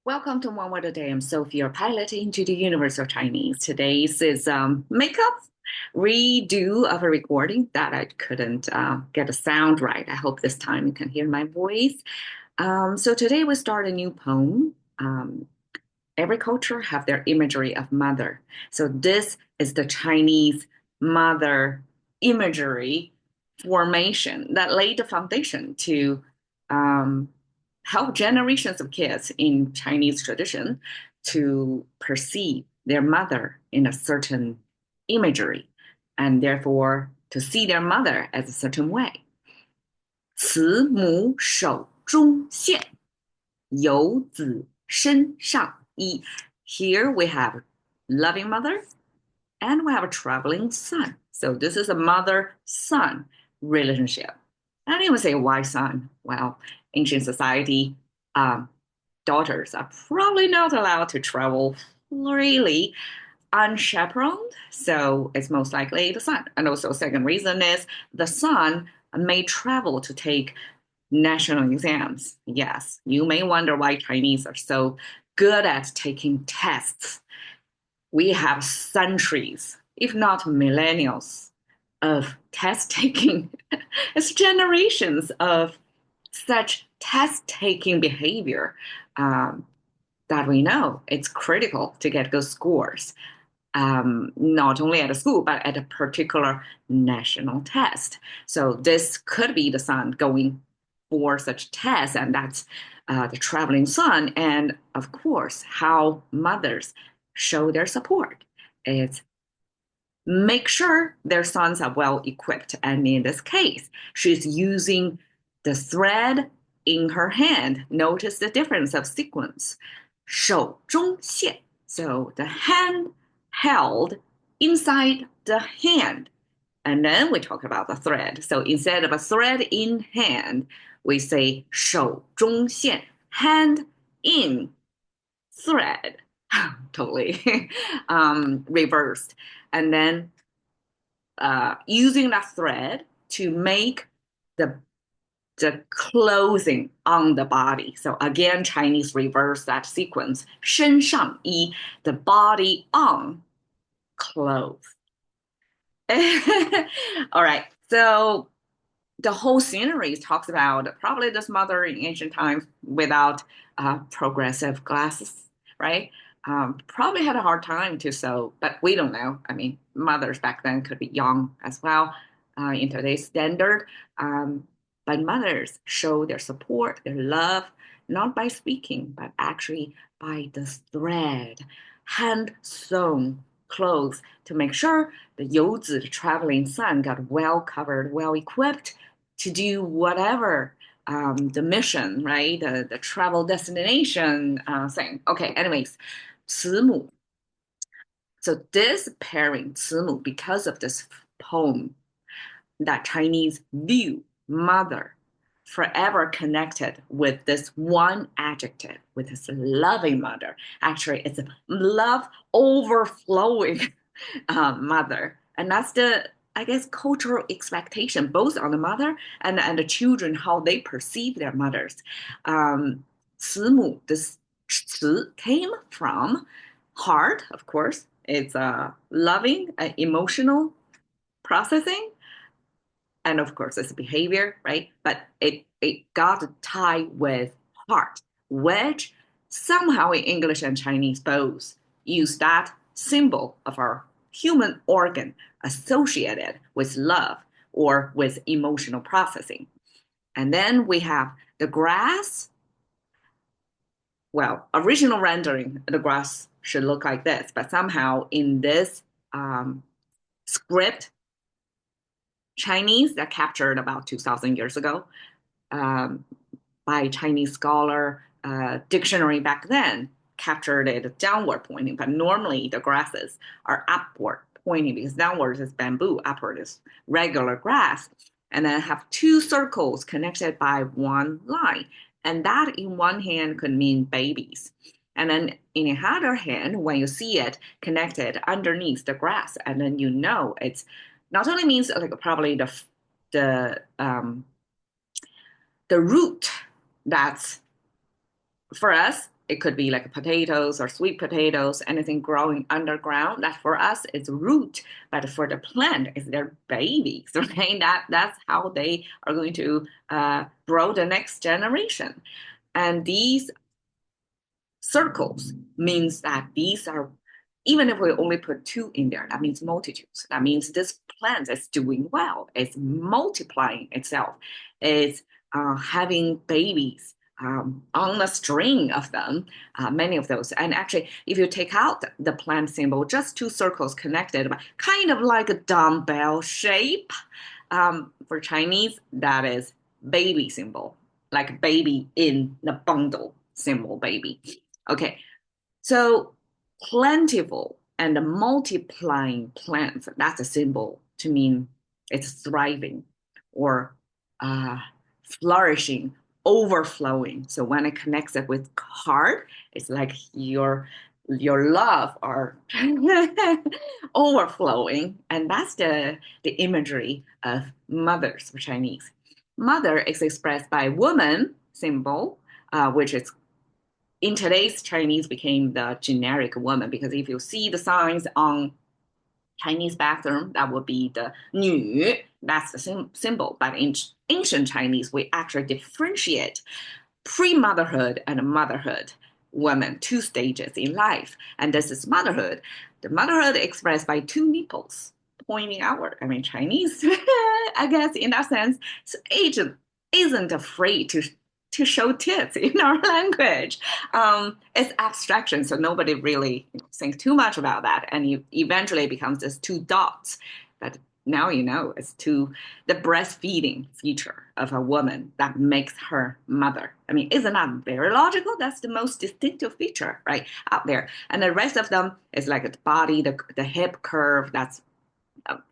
Welcome to One Word a Day. I'm Sophie, your pilot into the universe of Chinese. Today's is makeup redo of a recording that I couldn't get the sound right. I hope this time you can hear my voice. So today we start a new poem. Every culture have their imagery of mother. So this is the Chinese mother imagery formation that laid the foundation to um, help generations of kids in Chinese tradition to perceive their mother in a certain imagery and therefore to see their mother as a certain way. 慈母手中线，游子身上衣. Here we have loving mother and we have a traveling son. So this is a mother-son relationship. I didn't even say why son. Well, ancient society, daughters are probably not allowed to travel freely unchaperoned. So it's most likely the son. And also, second reason is the son may travel to take national exams. Yes, you may wonder why Chinese are so good at taking tests. We have centuries, if not millennials, of test taking. It's generations of such test taking behavior that we know it's critical to get good scores. Not only at a school, but at a particular national test. So this could be the son going for such tests, and that's the traveling son. And of course, how mothers show their support. It's make sure their sons are well equipped. And in this case, she's using the thread in her hand. Notice the difference of sequence. 手中线. So the hand held inside the hand. And then we talk about the thread. So instead of a thread in hand, we say 手中线, hand in thread. Totally reversed. And then using that thread to make the clothing on the body. So again, Chinese reverse that sequence. 身上衣, the body on clothes. All right. So the whole scenery talks about probably this mother in ancient times without progressive glasses, right? Probably had a hard time to sew, but we don't know. I mean, mothers back then could be young as well in today's standard. But mothers show their support, their love, not by speaking, but actually by the thread, hand sewn clothes to make sure the Youzi, the traveling son, got well covered, well equipped to do whatever the mission, right? The travel destination thing. Okay, anyways, 慈母. So this pairing, 慈母, because of this poem, that Chinese view mother forever connected with this one adjective, with this loving mother. Actually, it's a love overflowing mother. And that's the, I guess, cultural expectation, both on the mother and the children, how they perceive their mothers. 慈母, this 慈 came from heart, of course. It's loving, emotional processing, and of course it's behavior, right? But it got tied with heart, which somehow in English and Chinese both use that symbol of our human organ associated with love or with emotional processing. And then we have the grass. Well, original rendering, the grass should look like this, but somehow in this script Chinese that captured about 2,000 years ago by Chinese scholar, dictionary back then captured it downward pointing, but normally the grasses are upward pointing because downward is bamboo, upward is regular grass, and then have two circles connected by one line. And that in one hand could mean babies. And then in the other hand, when you see it connected underneath the grass, and then you know it's not only means like probably the root that's for us it could be like potatoes or sweet potatoes, anything growing underground. That for us is root, but for the plant, it's their babies, right? That's how they are going to grow the next generation. And these circles means that these are, even if we only put two in there, that means multitudes. That means this plant is doing well. It's multiplying itself. It's having babies on a string of them, many of those. And actually, if you take out the plant symbol, just two circles connected, kind of like a dumbbell shape. For Chinese, that is baby symbol, like baby in the bundle symbol, baby. Okay, so plentiful and multiplying plants, that's a symbol to mean it's thriving or uh, flourishing, overflowing. So when it connects it with heart, it's like your love are overflowing. And that's the imagery of mothers for Chinese. Mother is expressed by woman symbol, which is in today's Chinese became the generic woman, because if you see the signs on Chinese bathroom, that would be the 女, that's the symbol. But in ancient Chinese, we actually differentiate pre-motherhood and motherhood women, two stages in life. And this is motherhood. The motherhood expressed by two nipples pointing outward. I mean, Chinese, I guess in that sense, Asian isn't afraid to show tits in our language. It's abstraction, so nobody really thinks too much about that. And it eventually becomes just two dots. But now you know it's the breastfeeding feature of a woman that makes her mother. I mean, isn't that very logical? That's the most distinctive feature, right, out there. And the rest of them is like the body, the hip curve, that's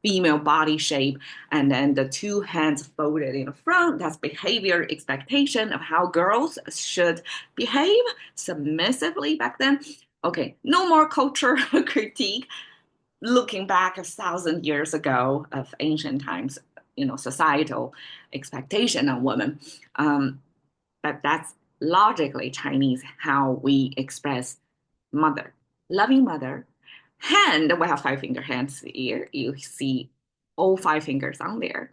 female body shape, and then the two hands folded in the front, that's behavior expectation of how girls should behave submissively back then. Okay, no more culture critique looking back 1,000 years ago of ancient times, societal expectation on women. But that's logically Chinese, how we express mother, loving mother. Hand, we have 5 finger hands here. You see all 5 fingers on there.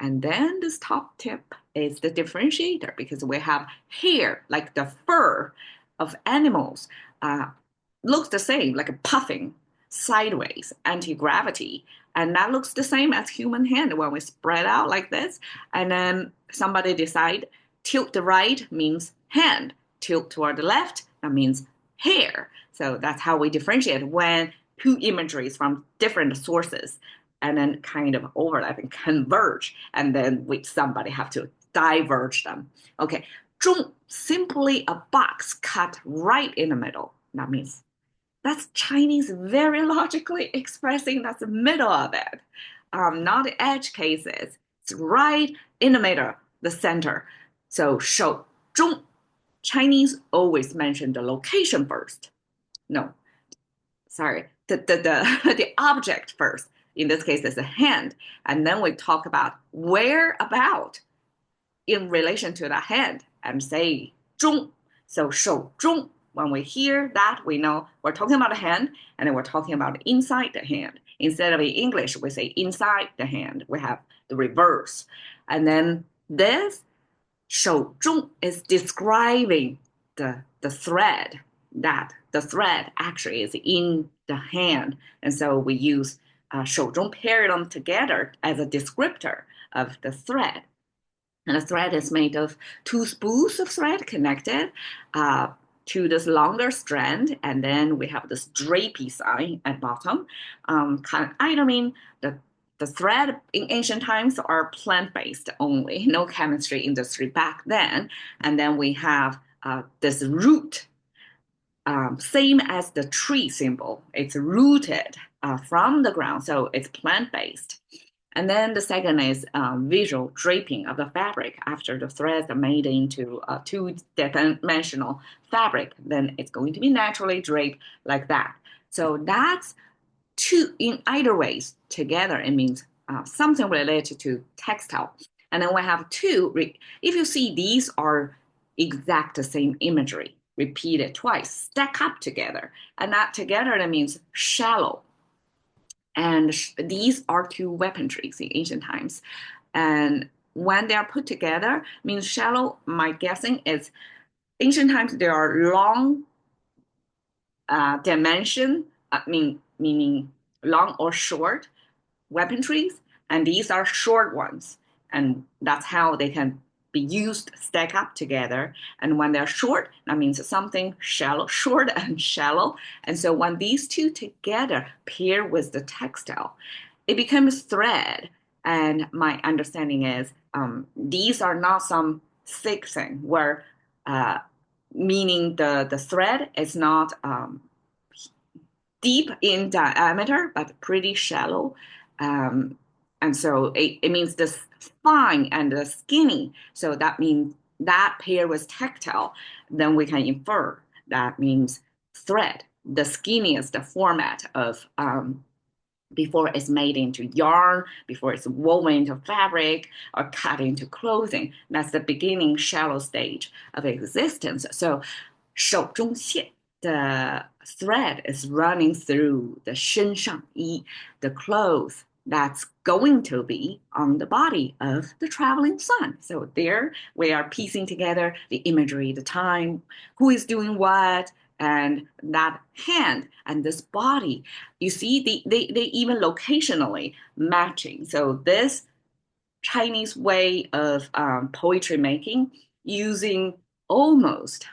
And then this top tip is the differentiator, because we have hair, like the fur of animals, looks the same, like a puffing sideways, anti-gravity. And that looks the same as human hand when we spread out like this. And then somebody decide tilt the right means hand, tilt toward the left, that means hair. So that's how we differentiate when two imageries from different sources and then kind of overlap and converge, and then somebody have to diverge them. Okay, 中, simply a box cut right in the middle. That means that's Chinese very logically expressing that's the middle of it, not the edge cases. It's right in the middle, the center. So 手中, Chinese always mention the location first. No, sorry, the object first. In this case, it's a hand. And then we talk about where about in relation to the hand and say 中. So 手中, when we hear that, we know we're talking about a hand, and then we're talking about inside the hand. Instead of in English, we say inside the hand. We have the reverse. And then this 手中 is describing the thread, that the thread actually is in the hand. And so we use 手中 pair them together as a descriptor of the thread. And the thread is made of two spools of thread connected to this longer strand. And then we have this drapey sign at bottom. I mean, the thread in ancient times are plant-based only, no chemistry industry back then. And then we have this root, same as the tree symbol. It's rooted from the ground, so it's plant-based. And then the second is visual draping of the fabric. After the threads are made into a two-dimensional fabric, then it's going to be naturally draped like that. So that's two, in either ways, together, it means something related to textile. And then we have two, if you see these are exact same imagery, repeat it twice, stack up together. And that together, that means shallow. And these are two weaponries in ancient times. And when they are put together, means shallow, my guessing is ancient times, there are long dimension, meaning long or short weaponries, and these are short ones. And that's how they can be used, stack up together. And when they're short, that means something shallow, short and shallow. And so when these two together pair with the textile, it becomes thread. And my understanding is these are not some thick thing where meaning the thread is not deep in diameter, but pretty shallow. Um, and so it means this fine and the skinny. So that means that pair with tactile, then we can infer that means thread. The skinniest format of before it's made into yarn, before it's woven into fabric or cut into clothing. That's the beginning shallow stage of existence. So 手中线 the thread is running through the 身上衣, the clothes that's going to be on the body of the traveling sun. So there we are piecing together the imagery, the time, who is doing what, and that hand and this body. You see, they even locationally matching. So this Chinese way of poetry making using almost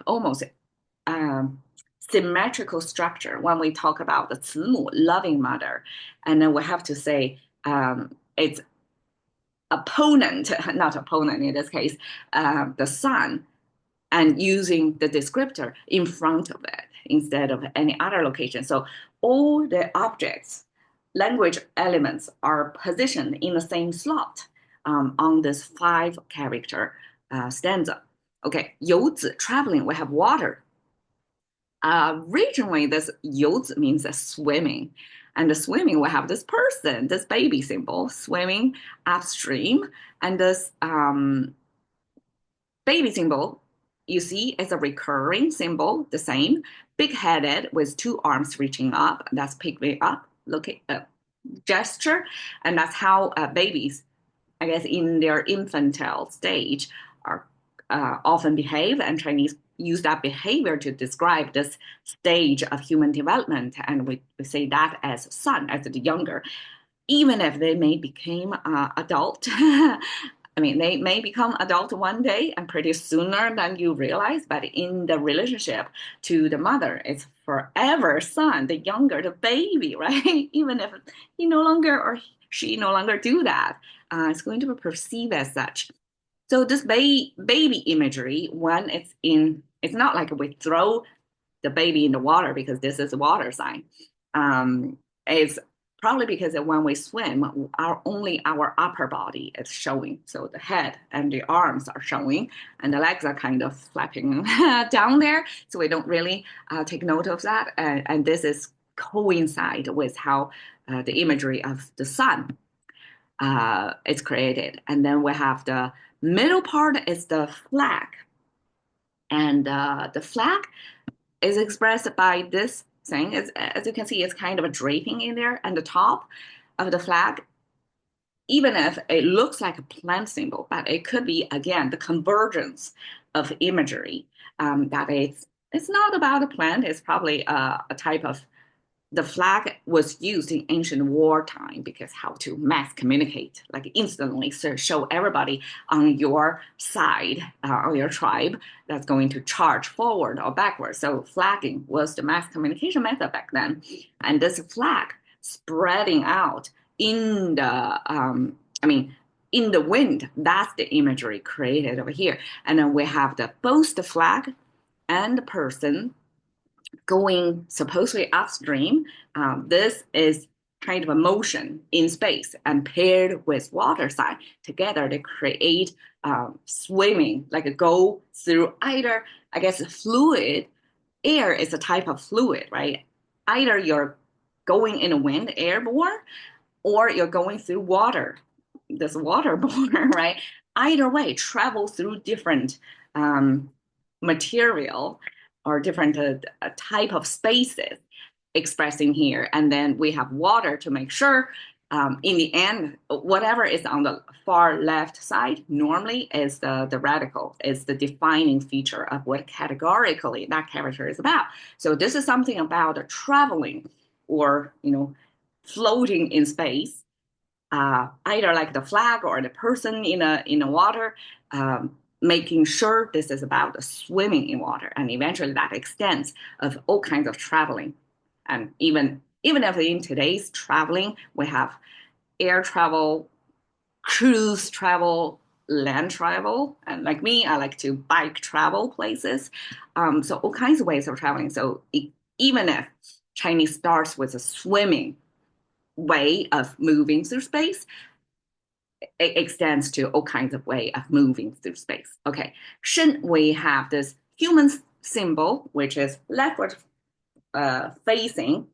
um, symmetrical structure when we talk about the 慈母 loving mother, and then we have to say it's opponent, not opponent in this case, the sun, and using the descriptor in front of it instead of any other location. So all the objects, language elements are positioned in the same slot on this 5-character stanza. Okay, 游子 traveling, we have water. Regionally, this 游子 means swimming. And the swimming, we have this person, this baby symbol, swimming upstream. And this baby symbol, you see, is a recurring symbol, the same, big-headed with 2 arms reaching up. That's pick me up, look at gesture. And that's how babies, I guess, in their infantile stage are often behave, and Chinese use that behavior to describe this stage of human development. And we say that as son, as the younger, even if they may become adult. I mean, they may become adult one day and pretty sooner than you realize, but in the relationship to the mother, it's forever son, the younger, the baby, right? Even if he no longer or she no longer do that, it's going to be perceived as such. So this baby imagery, when it's in, it's not like we throw the baby in the water because this is a water sign. It's probably because when we swim, only our upper body is showing. So the head and the arms are showing, and the legs are kind of flapping down there. So we don't really take note of that. And this is coincide with how the imagery of the sun is created. And then we have the middle part is the flag. And the flag is expressed by this thing. As you can see, it's kind of a draping in there. And the top of the flag, even if it looks like a plant symbol, but it could be, again, the convergence of imagery that it's not about a plant. It's probably a type of the flag was used in ancient wartime because how to mass communicate, like instantly show everybody on your side, on your tribe, that's going to charge forward or backward. So flagging was the mass communication method back then. And this flag spreading out in the, in the wind, that's the imagery created over here. And then we have both the flag and the person going supposedly upstream. This is kind of a motion in space, and paired with water sign together, they create swimming, like a go through either, I guess, fluid. Air is a type of fluid, right? Either you're going in a wind, airborne, or you're going through water, this waterborne, right? Either way, travel through different material or different type of spaces expressing here. And then we have water to make sure in the end, whatever is on the far left side normally is the radical, is the defining feature of what categorically that character is about. So this is something about traveling or, floating in space, either like the flag or the person in the water, making sure this is about swimming in water, and eventually that extends of all kinds of traveling, and even if in today's traveling we have air travel, cruise travel, land travel, and like me, I like to bike travel places. So all kinds of ways of traveling. So even if Chinese starts with a swimming way of moving through space, it extends to all kinds of way of moving through space. Okay, Shen, we have this human symbol, which is leftward facing,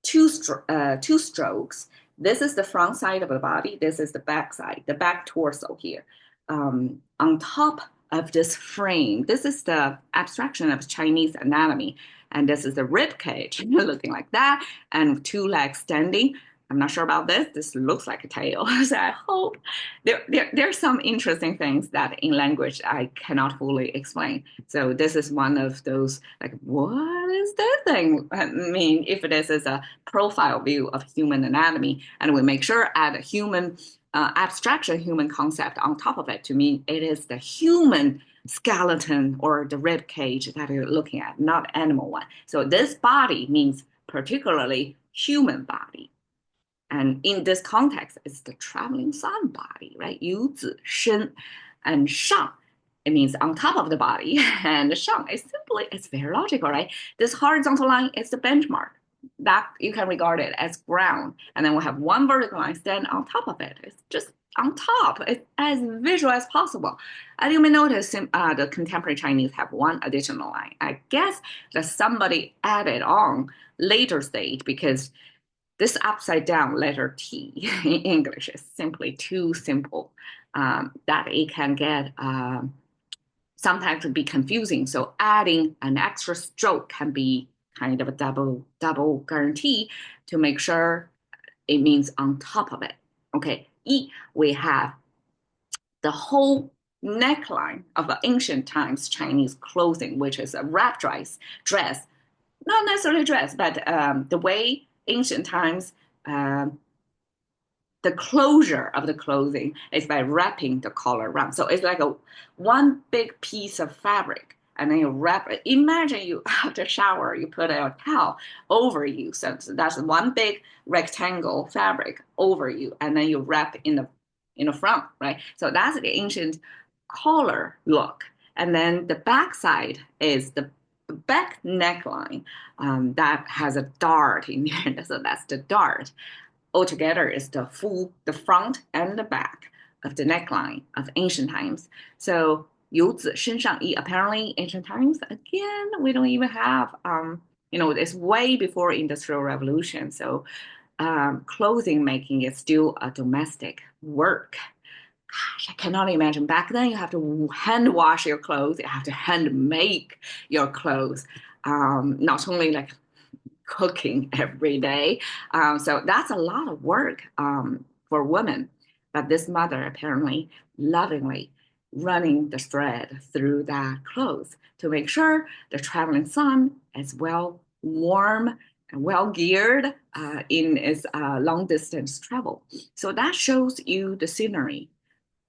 two strokes. This is the front side of the body. This is the back side, the back torso here. On top of this frame, this is the abstraction of Chinese anatomy. And this is the rib cage looking like that, and two legs standing. I'm not sure about this. This looks like a tail. So I hope there's some interesting things that in language I cannot fully explain. So this is one of those, like, what is this thing? I mean, if this is a profile view of human anatomy, and we make sure add a human abstraction, human concept on top of it to mean it is the human skeleton or the rib cage that you're looking at, not animal one. So this body means particularly human body. And in this context, it's the traveling sun body, right? 游子身 and 上, it means on top of the body. And 上 is simply, it's very logical, right? This horizontal line is the benchmark that you can regard it as ground. And then we have one vertical line stand on top of it. It's just on top. It's as visual as possible. And you may notice the contemporary Chinese have one additional line. I guess that somebody added on later stage because this upside down letter T in English is simply too simple that it can get sometimes be confusing. So adding an extra stroke can be kind of a double guarantee to make sure it means on top of it. Okay, we have the whole neckline of the ancient times Chinese clothing, which is a wrap dress, not necessarily dress, but the way ancient times, the closure of the clothing is by wrapping the collar around. So it's like one big piece of fabric, and then you wrap it. Imagine you after shower, you put a towel over you. So that's one big rectangle fabric over you, and then you wrap in the front, right? So that's the ancient collar look. And then the back side is the back neckline that has a dart in there. So that's the dart. Altogether is the front and the back of the neckline of ancient times. So 游子身上衣, apparently ancient times, again, we don't even have, it's way before Industrial Revolution. So clothing making is still a domestic work. Gosh, I cannot imagine. Back then, you have to hand wash your clothes. You have to hand make your clothes. Not only like cooking every day. So that's a lot of work for women. But this mother apparently lovingly running the thread through that clothes to make sure the traveling son is well warm and well geared in its long distance travel. So that shows you the scenery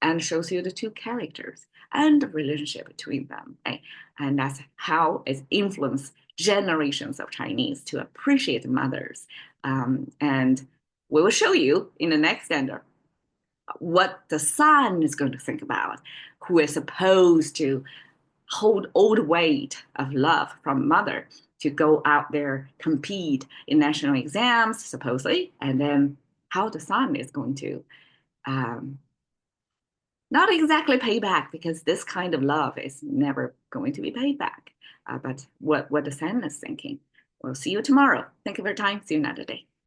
and shows you the two characters and the relationship between them. Okay? And that's how it's influenced generations of Chinese to appreciate mothers. And we will show you in the next standard what the son is going to think about, who is supposed to hold all the weight of love from mother to go out there, compete in national exams, supposedly, and then how the son is going to not exactly pay back, because this kind of love is never going to be paid back. But what the son is thinking. We'll see you tomorrow. Thank you for your time. See you another day.